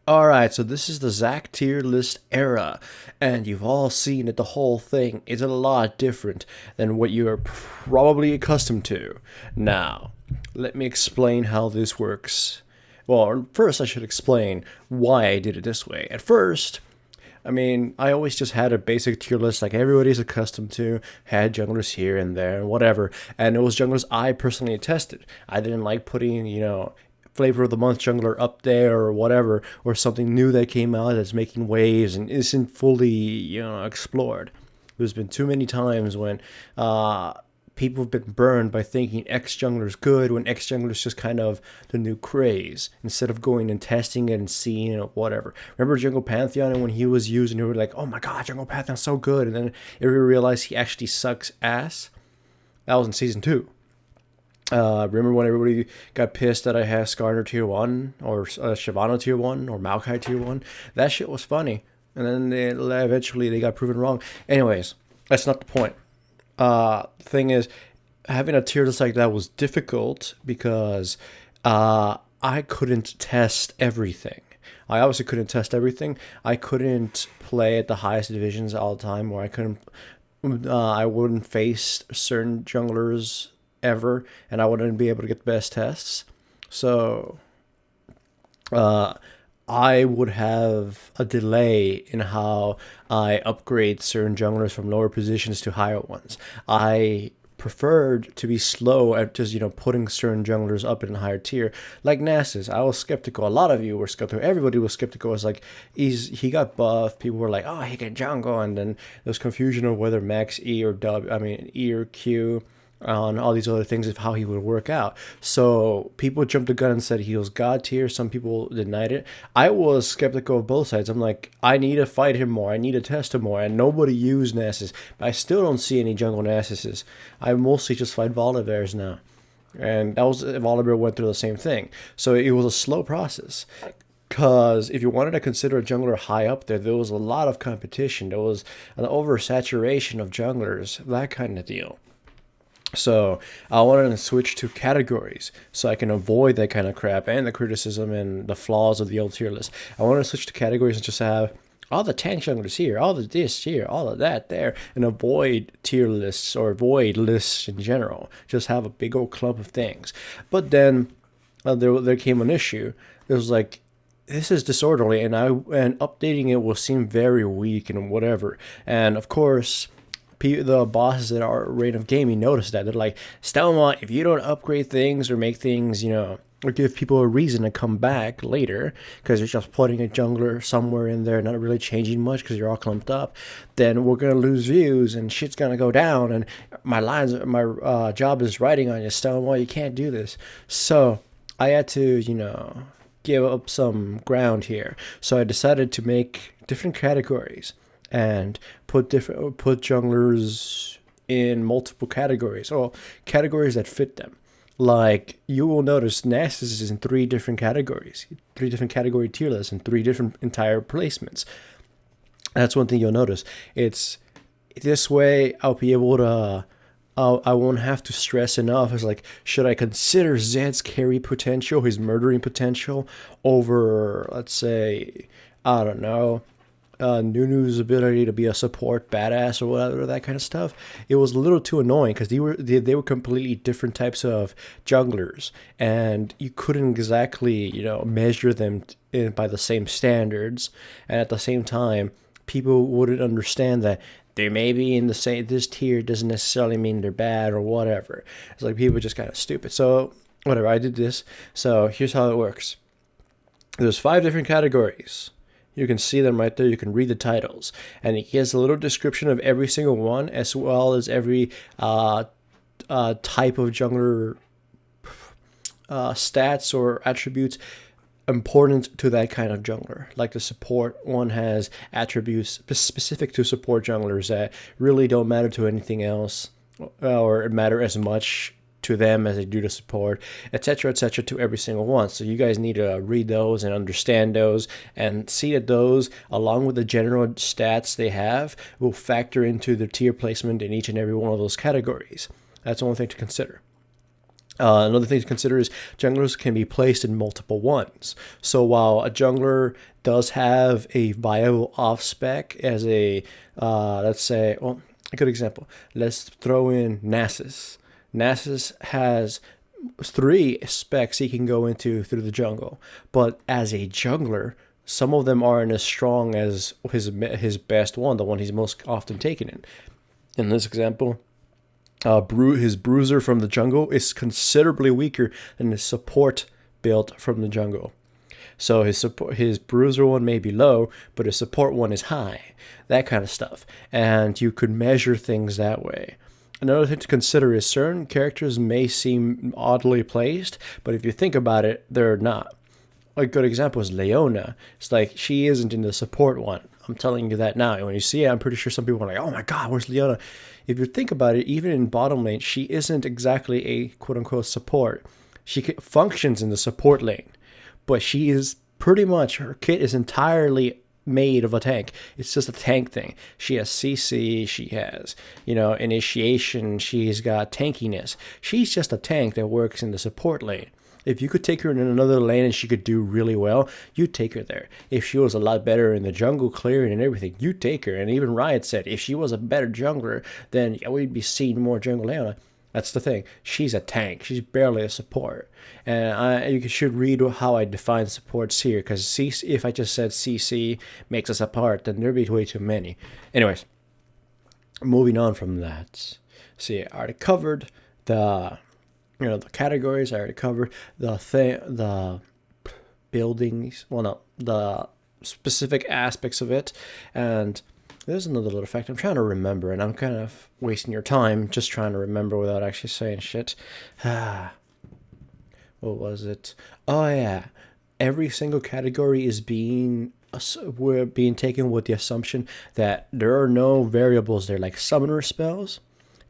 Alright, so this is the Zac tier list era, and you've all seen that the whole thing is a lot different than what you are probably accustomed to. Now, let me explain how this works. Well, first I should explain why I did it this way. At first, I always just had a basic tier list like everybody's accustomed to, had junglers here and there and whatever, and it was junglers I personally tested. I didn't like putting, flavor of the month jungler up there or whatever, or something new that came out that's making waves and isn't fully, explored. There's been too many times when people have been burned by thinking X jungler is good when X jungler is just kind of the new craze instead of going and testing it and seeing it, whatever. Remember Jungle Pantheon, and when he was used and you were like, oh my god, Jungle Pantheon's so good, and then everyone realized he actually sucks ass? That was in season 2. Remember when everybody got pissed that I had Skarner tier 1 or Shyvana tier 1 or Maokai tier 1? That shit was funny. And then eventually they got proven wrong. Anyways, that's not the point. The thing is, having a tier list like that was difficult because I couldn't test everything. I obviously couldn't test everything. I couldn't play at the highest divisions all the time, or I wouldn't face certain junglers ever, and I wouldn't be able to get the best tests. So, I would have a delay in how I upgrade certain junglers from lower positions to higher ones. I preferred to be slow at just putting certain junglers up in a higher tier, like Nasus. I was skeptical. A lot of you were skeptical. Everybody was skeptical. It's like he got buffed. People were like, oh, he can jungle, and then there was confusion of whether max E or W. E or Q on all these other things of how he would work out. So people jumped the gun and said he was god tier. Some people denied it. I was skeptical of both sides. I'm like, I need to fight him more. I need to test him more. And nobody used Nasus. But I still don't see any jungle Nasuses. I mostly just fight Volivers now. And that was Volibear went through the same thing. So it was a slow process. Because if you wanted to consider a jungler high up there was a lot of competition. There was an oversaturation of junglers, that kind of deal. So I wanted to switch to categories so I can avoid that kind of crap and the criticism and the flaws of the old tier list. I wanted to switch to categories and just have all the tank junglers here, all the this here, all of that there, and avoid tier lists or avoid lists in general. Just have a big old clump of things. But then there came an issue. It was like, this is disorderly, and updating it will seem very weak and whatever. And of course, the bosses at our Reign of Gaming noticed that. They're like, Stelma, if you don't upgrade things or make things, or give people a reason to come back later, because you're just putting a jungler somewhere in there, not really changing much because you're all clumped up, then we're going to lose views and shit's going to go down. And my job is writing on you, Stelma, you can't do this. So I had to, give up some ground here. So I decided to make different categories and put junglers in multiple categories, or categories that fit them. Like, you will notice Nasus is in 3 different categories, 3 different category tier lists, and 3 different entire placements. That's one thing you'll notice. It's this way I'll be able to I won't have to stress enough. It's like, should I consider Zed's carry potential, his murdering potential, over, let's say, I don't know, Nunu's ability to be a support badass or whatever, that kind of stuff. It was a little too annoying because they were completely different types of junglers, and you couldn't exactly measure them by the same standards. And at the same time, people wouldn't understand that they may be in the same, this tier doesn't necessarily mean they're bad or whatever. It's like, people are just kind of stupid. So whatever, I did this. So here's how it works. There's 5 different categories. You can see them right there. You can read the titles. And it gives a little description of every single one, as well as every type of jungler stats or attributes important to that kind of jungler. Like the support one has attributes specific to support junglers that really don't matter to anything else, or matter as much to them as they do to support, etc., etc., to every single one. So you guys need to read those and understand those and see that those, along with the general stats they have, will factor into the tier placement in each and every one of those categories. That's one thing to consider. Another thing to consider is junglers can be placed in multiple ones. So while a jungler does have a viable off spec as a, let's say, well, a good example, let's throw in Nasus. Nasus has three specs he can go into through the jungle, but as a jungler, some of them aren't as strong as his best one, the one he's most often taken in. In this example, his bruiser from the jungle is considerably weaker than his support build from the jungle. So his bruiser one may be low, but his support one is high. That kind of stuff. And you could measure things that way. Another thing to consider is certain characters may seem oddly placed, but if you think about it, they're not. A good example is Leona. It's like she isn't in the support one. I'm telling you that now. And when you see it, I'm pretty sure some people are like, oh my God, where's Leona? If you think about it, even in bottom lane, she isn't exactly a quote unquote support. She functions in the support lane, but she is pretty much, her kit is entirely made of a tank. It's just a tank thing. She has CC, she has, initiation, she's got tankiness. She's just a tank that works in the support lane. If you could take her in another lane and she could do really well, you'd take her there. If she was a lot better in the jungle clearing and everything, you'd take her. And even Riot said if she was a better jungler, then we'd be seeing more jungle Leona. That's the thing. She's a tank. She's barely a support. And you should read how I define supports here, because if I just said CC makes us apart, then there'd be way too many. Anyways, moving on from that. See, I already covered the categories. I already covered the buildings. Well, no, the specific aspects of it. And there's another little fact I'm trying to remember, and I'm kind of wasting your time just trying to remember without actually saying shit. What was it? Oh yeah, every single category is we're being taken with the assumption that there are no variables there, like summoner spells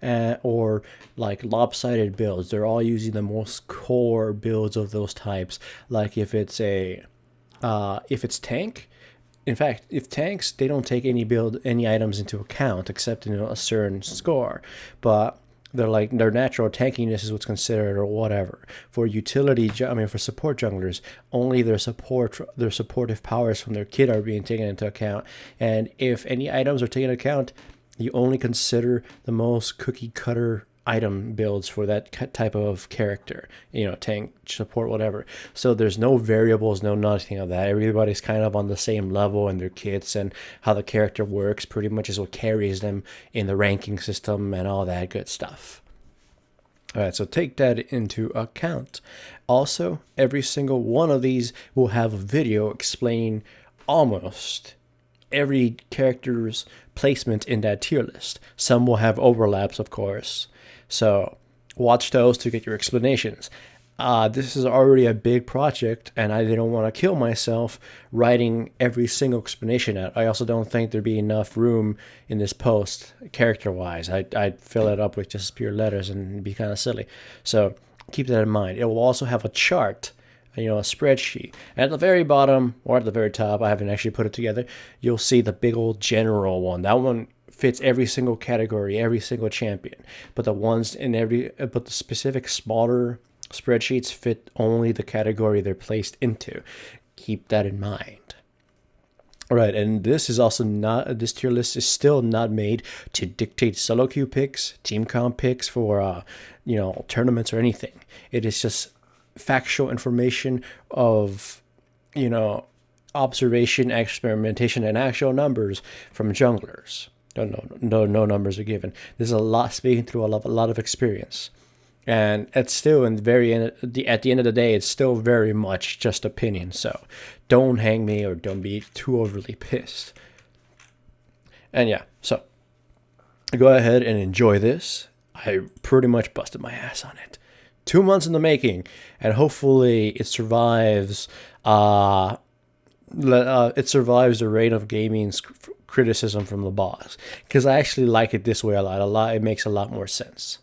or like lopsided builds. They're all using the most core builds of those types. Like if it's tank, in fact, if tanks, they don't take any items into account except a certain score, but their natural tankiness is what's considered or whatever. For for support junglers, only their supportive powers from their kit are being taken into account. And if any items are taken into account, you only consider the most cookie cutter item builds for that type of character, tank, support, whatever. So there's no variables, no nothing of that. Everybody's kind of on the same level in their kits, and how the character works pretty much is what carries them in the ranking system and all that good stuff. All right, so take that into account. Also, every single one of these will have a video explaining almost every character's placement in that tier list. Some will have overlaps, of course. So watch those to get your explanations. This is already a big project, and I didn't want to kill myself writing every single explanation out. I also don't think there'd be enough room in this post character-wise. I'd fill it up with just pure letters and it'd be kind of silly. So keep that in mind. It will also have a chart, a spreadsheet. And at the very bottom, or at the very top, I haven't actually put it together, you'll see the big old general one. That one fits every single category, every single champion. But the specific smaller spreadsheets fit only the category they're placed into. Keep that in mind. All right, and this tier list is still not made to dictate solo queue picks, team comp picks for tournaments or anything. It is just factual information of observation, experimentation, and actual numbers from junglers. No numbers are given. This is a lot speaking through a lot of experience, and it's still at the end of the day, it's still very much just opinion. So don't hang me or don't be too overly pissed. And yeah, so go ahead and enjoy this. I pretty much busted my ass on it. 2 months in the making, and hopefully it survives. It survives the reign of gaming's criticism from the boss, because I actually like it this way a lot. It makes a lot more sense.